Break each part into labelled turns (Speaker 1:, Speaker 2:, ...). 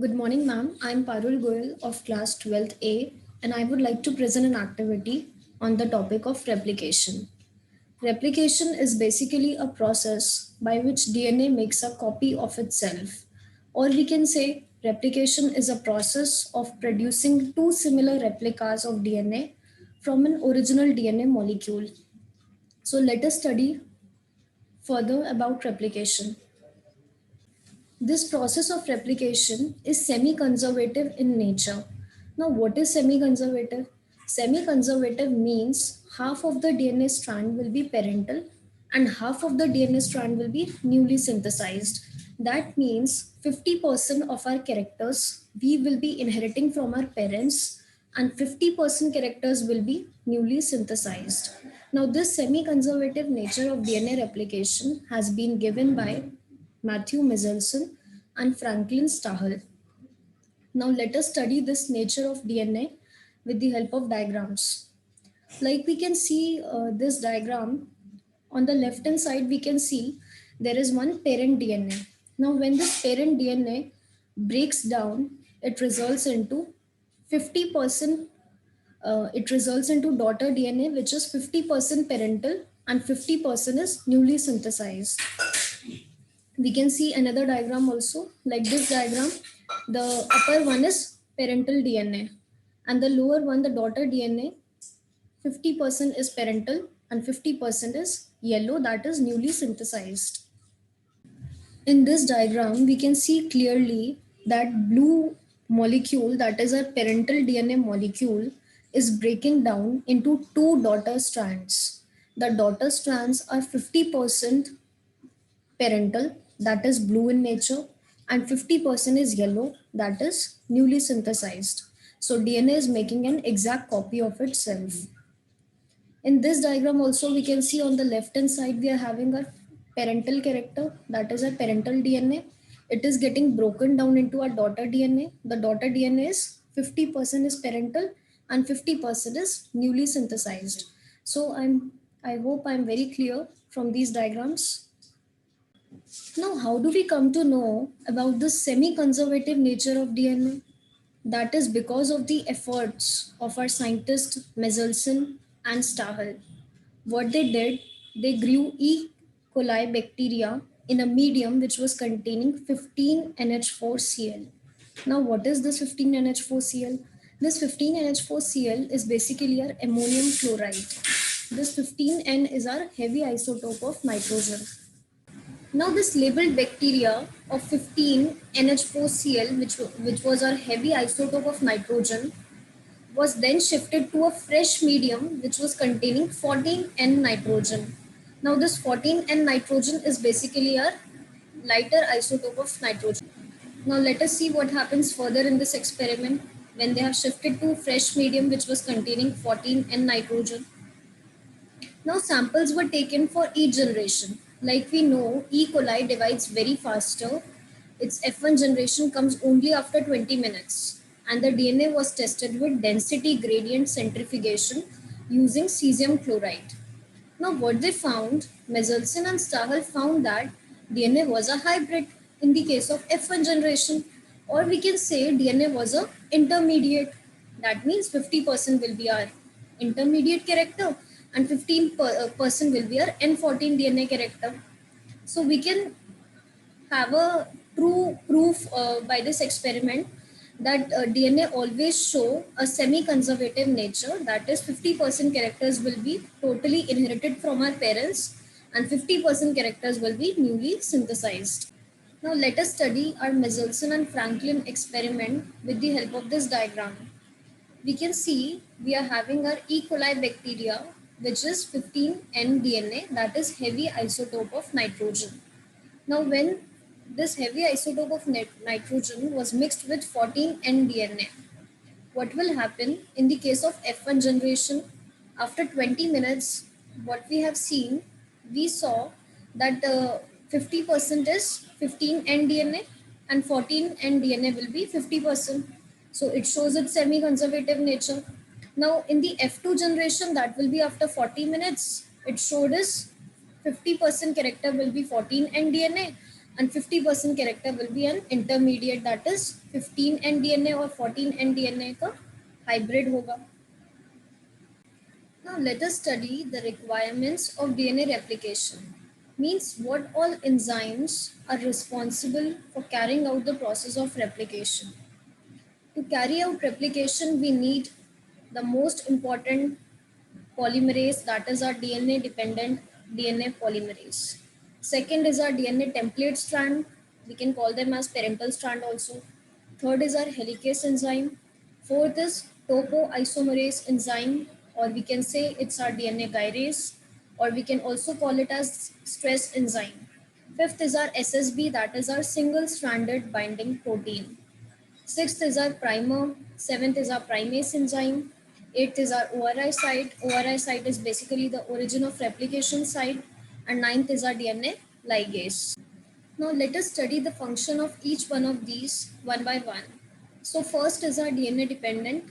Speaker 1: Good morning, ma'am. I'm Parul Goyal of class 12th A, and I would like to present an activity on the topic of replication. Replication is basically a process by which DNA makes a copy of itself. Or we can say replication is a process of producing two similar replicas of DNA from an original DNA molecule. So let us study further about replication. This process of replication is semi-conservative in nature. Now, what is semi-conservative? Semi-conservative means half of the DNA strand will be parental and half of the DNA strand will be newly synthesized. That means 50% of our characters we will be inheriting from our parents and 50% characters will be newly synthesized. Now, this semi-conservative nature of DNA replication has been given by Matthew Michelson and Franklin Stahel. Now let us study this nature of DNA with the help of diagrams. Like we can see this diagram, on the left hand side we can see there is one parent DNA. Now when this parent DNA breaks down, it results into 50% it results into daughter DNA, which is 50% parental and 50% is newly synthesized. We can see another diagram also, like this diagram. The upper one is parental DNA and the lower one, the daughter DNA. 50% is parental and 50% is yellow, that is newly synthesized. In this diagram we can see clearly that blue molecule, that is a parental DNA molecule, is breaking down into two daughter strands. The daughter strands are 50% parental, that is blue in nature, and 50% is yellow, that is newly synthesized. So DNA is making an exact copy of itself. In this diagram also we can see on the left hand side we are having a parental character, that is a parental DNA. It is getting broken down into a daughter DNA. The daughter DNA is 50% is parental and 50% is newly synthesized. So I hope I'm very clear from these diagrams. Now, how do we come to know about the semi-conservative nature of DNA? That is because of the efforts of our scientists Michelson and Stahel. What they did, they grew E. coli bacteria in a medium which was containing 15NH4Cl. Now, what is this 15NH4Cl? This 15NH4Cl is basically our ammonium chloride. This 15N is our heavy isotope of nitrogen. Now this labeled bacteria of 15 NH4Cl, which was our heavy isotope of nitrogen, was then shifted to a fresh medium which was containing 14N nitrogen. Now this 14N nitrogen is basically our lighter isotope of nitrogen. Now let us see what happens further in this experiment when they have shifted to fresh medium which was containing 14N nitrogen. Now samples were taken for each generation. Like we know, E. coli divides very faster. Its F1 generation comes only after 20 minutes. And the DNA was tested with density gradient centrifugation using cesium chloride. Now what they found, Michelson and Stahel found that DNA was a hybrid in the case of F1 generation, or we can say DNA was a intermediate. That means 50% will be our intermediate character and 15% will be our N14 DNA character. So we can have a true proof by this experiment that DNA always show a semi-conservative nature, that is 50% characters will be totally inherited from our parents and 50% characters will be newly synthesized. Now let us study our Michelson and Franklin experiment with the help of this diagram. We can see we are having our E. coli bacteria which is 15N DNA, that is heavy isotope of nitrogen. Now, when this heavy isotope of nitrogen was mixed with 14N DNA, what will happen in the case of F1 generation? After 20 minutes, what we have seen, we saw that 50% is 15N DNA and 14N DNA will be 50%. So it shows its semi-conservative nature. Now in the F2 generation, that will be after 40 minutes, it showed us 50% character will be 14N DNA and 50% character will be an intermediate, that is 15N DNA or 14N DNA का hybrid होगा. Now let us study the requirements of DNA replication. Means what all enzymes are responsible for carrying out the process of replication. To carry out replication, we need the most important polymerase, that is our DNA dependent DNA polymerase. Second is our DNA template strand. We can call them as parental strand also. Third is our helicase enzyme. Fourth is topoisomerase enzyme, or we can say it's our DNA gyrase, or we can also call it as stress enzyme. Fifth is our SSB, that is our single stranded binding protein. Sixth is our primer. Seventh is our primase enzyme. Eighth is our ORI site. ORI site is basically the origin of replication site. And ninth is our DNA ligase. Now let us study the function of each one of these one by one. So first is our DNA dependent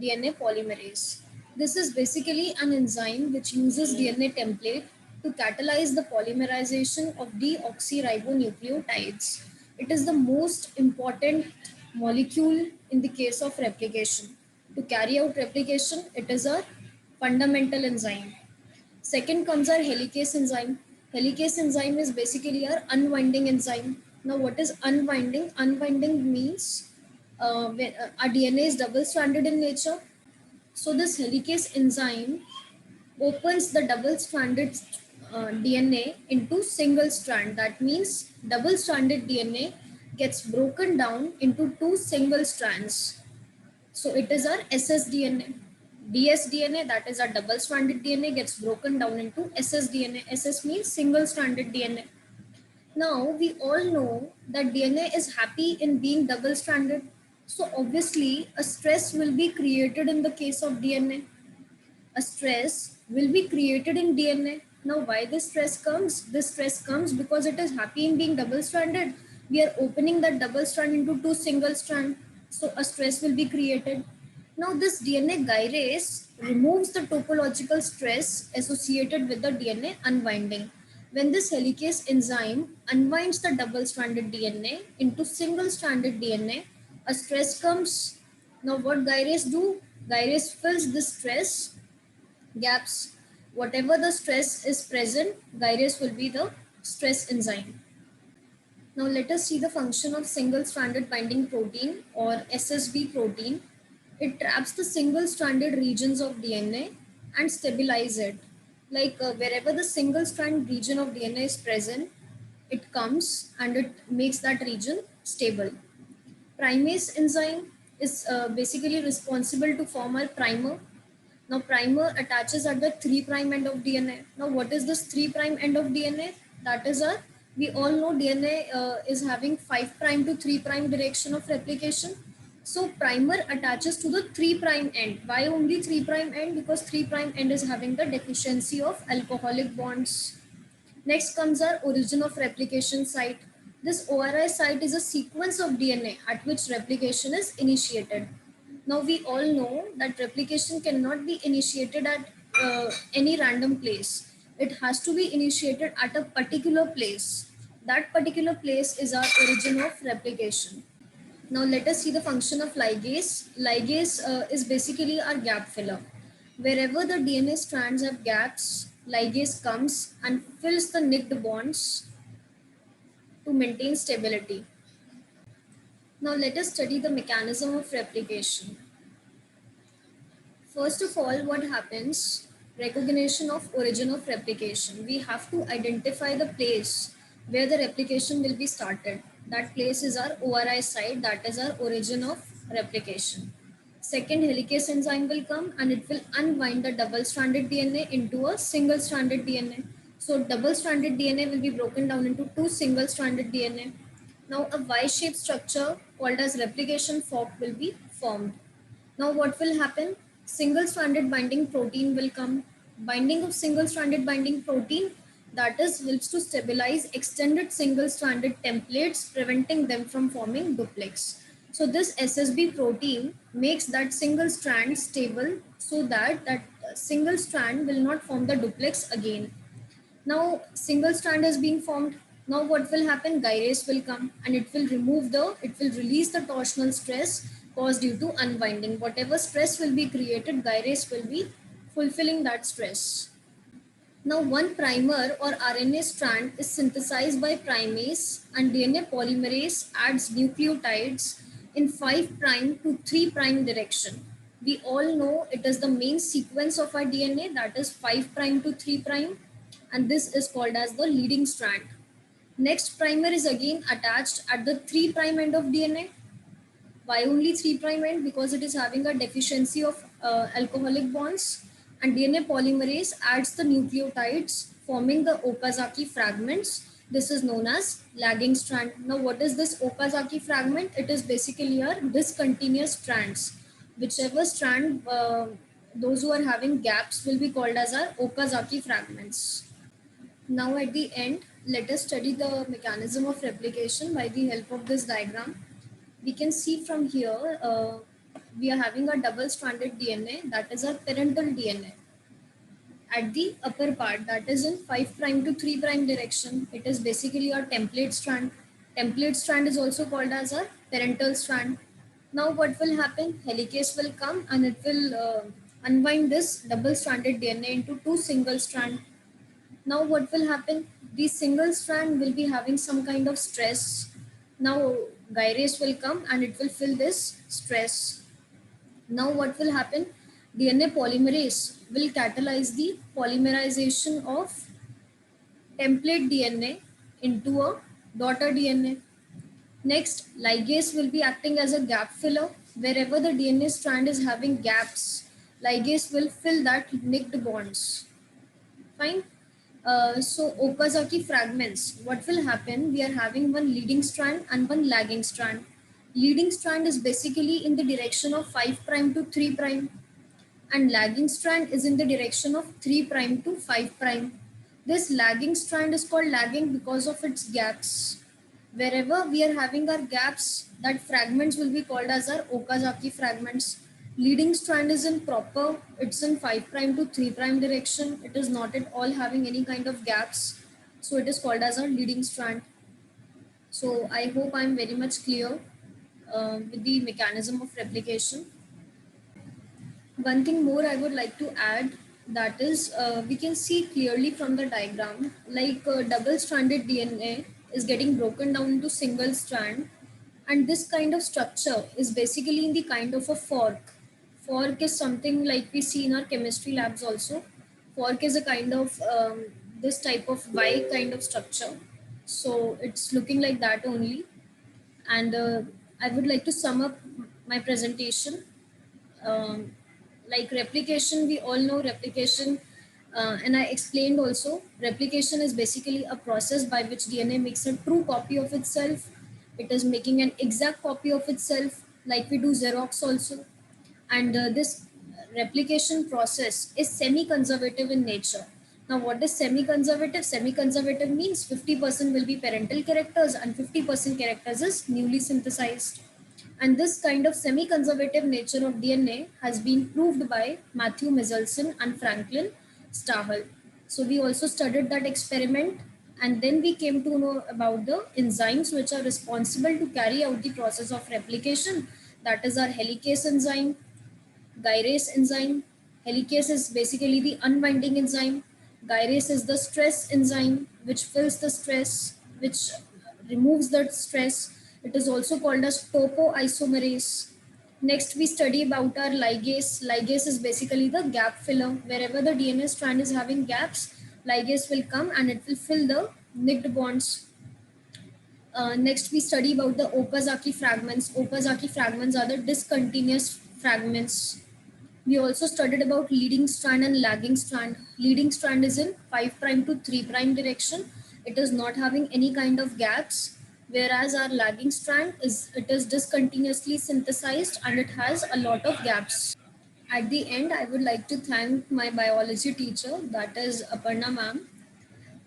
Speaker 1: DNA polymerase. This is basically an enzyme which uses DNA template to catalyze the polymerization of deoxyribonucleotides. It is the most important molecule in the case of replication. To carry out replication, it is a fundamental enzyme. Second comes our helicase enzyme. Helicase enzyme is basically our unwinding enzyme. Now, what is unwinding? Unwinding means when our DNA is double stranded in nature. So, this helicase enzyme opens the double stranded DNA into single strand. That means double stranded DNA gets broken down into two single strands. So it is our ssDNA. dsDNA, that is our double stranded DNA, gets broken down into ssDNA. SS means single stranded DNA. Now we all know that DNA is happy in being double stranded. So obviously a stress will be created in the case of DNA. A stress will be created in DNA. Now, why this stress comes? This stress comes because it is happy in being double stranded. We are opening that double strand into two single strand. So, a stress will be created. Now, this DNA gyrase removes the topological stress associated with the DNA unwinding. When this helicase enzyme unwinds the double stranded DNA into single stranded DNA, a stress comes. Now, what gyrase do? Gyrase fills this stress gaps. Whatever the stress is present, gyrase will be the stress enzyme. Now let us see the function of single stranded binding protein or SSB protein. It traps the single stranded regions of DNA and stabilize it. Like wherever the single strand region of DNA is present, it comes and it makes that region stable. Primase enzyme is basically responsible to form our primer. Now primer attaches at the 3' end of DNA. Now what is this 3' end of DNA? That is we all know DNA is having 5' to 3' direction of replication. So primer attaches to the 3' end. Why only 3' end? Because 3' end is having the deficiency of alcoholic bonds. Next comes our origin of replication site. This ORI site is a sequence of DNA at which replication is initiated. Now we all know that replication cannot be initiated at any random place. It has to be initiated at a particular place. That particular place is our origin of replication. Now let us see the function of ligase. Ligase is basically our gap filler. Wherever the DNA strands have gaps, ligase comes and fills the nicked bonds to maintain stability. Now let us study the mechanism of replication. First of all, what happens? Recognition of origin of replication. We have to identify the place where the replication will be started. That place is our ORI site, that is our origin of replication. Second, helicase enzyme will come and it will unwind the double-stranded DNA into a single-stranded DNA. So double-stranded DNA will be broken down into two single-stranded DNA. Now a Y-shaped structure called as replication fork will be formed. Now what will happen? Single-stranded binding protein will come. Binding of single-stranded binding protein, that is, helps to stabilize extended single-stranded templates, preventing them from forming duplex. So this SSB protein makes that single strand stable so that that single strand will not form the duplex again. Now single strand is being formed. Now what will happen? Gyrase will come and it will release the torsional stress caused due to unwinding. Whatever stress will be created, gyrase will be fulfilling that stress. Now one primer or RNA strand is synthesized by primase and DNA polymerase adds nucleotides in 5' to 3' direction. We all know it is the main sequence of our DNA, that is 5' to 3', and this is called as the leading strand. Next primer is again attached at the 3' end of DNA. Why only 3' end? Because it is having a deficiency of alcoholic bonds, and DNA polymerase adds the nucleotides forming the Okazaki fragments. This is known as lagging strand. Now what is this Okazaki fragment? It is basically a discontinuous strands. Whichever strand, those who are having gaps will be called as our Okazaki fragments. Now at the end, let us study the mechanism of replication by the help of this diagram. We can see from here, we are having a double-stranded DNA, that is our parental DNA. At the upper part, that is in 5' to 3' direction, it is basically our template strand. Template strand is also called as a parental strand. Now what will happen? Helicase will come and it will unwind this double-stranded DNA into two single strand. Now what will happen? The single strand will be having some kind of stress. Now gyrase will come and it will fill this stress. Now what will happen? DNA polymerase will catalyze the polymerization of template DNA into a daughter DNA. Next, ligase will be acting as a gap filler. Wherever the DNA strand is having gaps, ligase will fill that nicked bonds. Fine. So Okazaki fragments, what will happen? We are having one leading strand and one lagging strand. Leading strand is basically in the direction of 5' to 3', and lagging strand is in the direction of 3' to 5'. This lagging strand is called lagging because of its gaps. Wherever we are having our gaps, that fragments will be called as our Okazaki fragments. Leading strand is in proper, it's in 5' to 3' direction. It is not at all having any kind of gaps. So it is called as our leading strand. So I hope I'm very much clear with the mechanism of replication. One thing more I would like to add, that is we can see clearly from the diagram, like double-stranded DNA is getting broken down into single strand, and this kind of structure is basically in the kind of a fork. Fork is something like we see in our chemistry labs also. Fork is a kind of this type of Y kind of structure. So it's looking like that only. And I would like to sum up my presentation. um, like replication, we all know replication, and I explained also, replication is basically a process by which DNA makes a true copy of itself. It is making an exact copy of itself, like we do Xerox also. And this replication process is semi-conservative in nature. Now what is semi-conservative? Semi-conservative means 50% will be parental characters and 50% characters is newly synthesized. And this kind of semi-conservative nature of DNA has been proved by Matthew Michelson and Franklin Stahel. So we also studied that experiment, and then we came to know about the enzymes which are responsible to carry out the process of replication. That is our helicase enzyme, gyrase enzyme. Helicase is basically the unwinding enzyme. Gyrase is the stress enzyme which fills the stress, which removes the stress. It is also called as topoisomerase. Next, we study about our ligase. Ligase is basically the gap filler. Wherever the DNA strand is having gaps, ligase will come and it will fill the nicked bonds. Next, we study about the Okazaki fragments. Okazaki fragments are the discontinuous fragments. We also studied about leading strand and lagging strand. Leading strand is in 5' to 3' direction. It is not having any kind of gaps, whereas our lagging strand is discontinuously synthesized and it has a lot of gaps. At the end, I would like to thank my biology teacher, that is Aparna ma'am.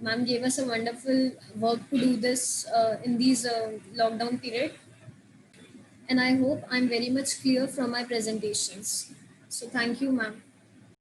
Speaker 1: Ma'am gave us a wonderful work to do this in these lockdown period, and I hope I'm very much clear from my presentations. So thank you, ma'am.